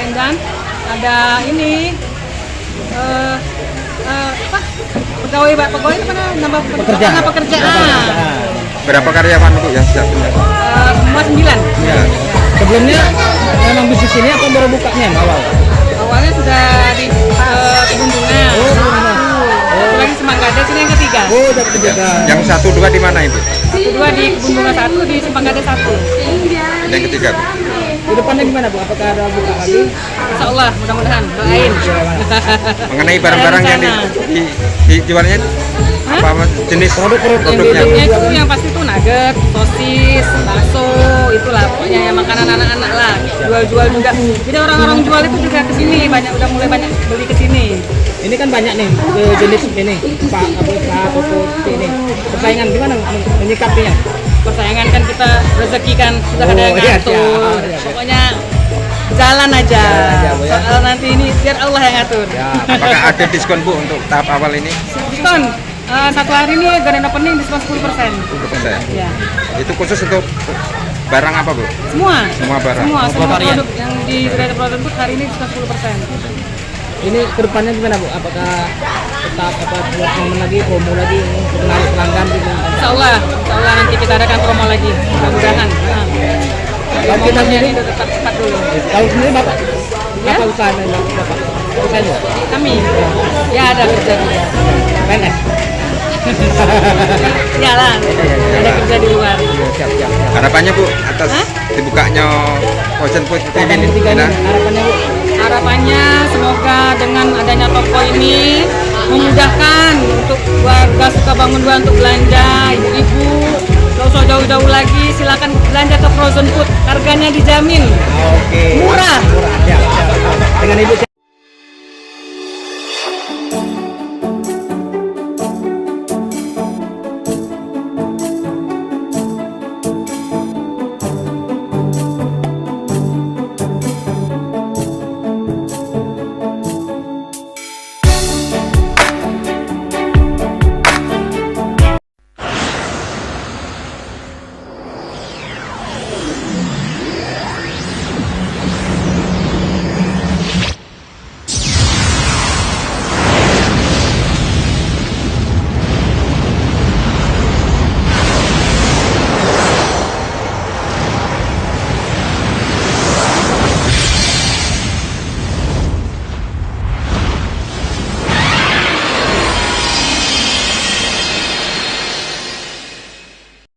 Endan. Ada ini apa? Pegawai apa nambah pekerjaan. Berapa karyawan Bu yang siap? Semua 9. Ya. Sebelumnya memang bisnis ini apa baru bukanya awal? Awalnya sudah di Kebun Bunga. Satu lagi Semanggadas, ini yang ketiga. Oh, udah ketiga. Yang 1, 2 di mana Ibu? 2 di Kebun Bunga 1, di Semanggadas 1. Yang ketiga Bu? Di depannya gimana Bu? Apakah ada buka lagi? Insya Allah, mudah-mudahan doain. Mengenai barang-barang yang dijualnya apa jenis produknya? Bentuknya itu yang pasti tuh nugget, sosis, bakso, itulah pokoknya yang makanan anak-anak lah. Jual-jual juga. Jadi orang-orang jual itu juga kesini udah mulai banyak beli kesini. Ini kan banyak nih jenis ini Pak Toto ini. Persaingan gimana menyikapinya? Persaingan kan kita rezeki kan sudah ada yang iya, ngatur. iya. Pokoknya jalan aja. Bu, ya. Soal nanti ini biar Allah yang ngatur. Ya. Apakah ada diskon Bu untuk tahap awal ini? Diskon satu hari ini grand opening diskon 10%. 10%. Ya. Itu khusus untuk barang apa Bu? Semua. Semua barang. Semua varian. produk yang di Greater Product Booth hari ini diskon 10%. Ini kedepannya gimana Bu? Apakah tetap buat momen lagi, promo lagi untuk menarik pelanggan gitu? Insya Allah nanti kita adakan promo lagi. Mudah-mudahan. Kalau kita Momennya sendiri, ini udah tepat dulu. kalau sendiri Bapak, Ya? apa usahanya Bapak? Usahanya? Kami, ya ada kerja juga. PNS? Ya lah, ada kerja di luar. Siap. Harapannya Bu atas dibukanya Frozen Food TV Yang ini? ketiga Nah, nih, harapannya Bu? Harapannya semoga dengan adanya toko ini memudahkan untuk warga Sukabangun 2 untuk belanja, ibu-ibu. Gak usah jauh-jauh lagi, silakan belanja ke Frozen Food. Harganya dijamin Oke.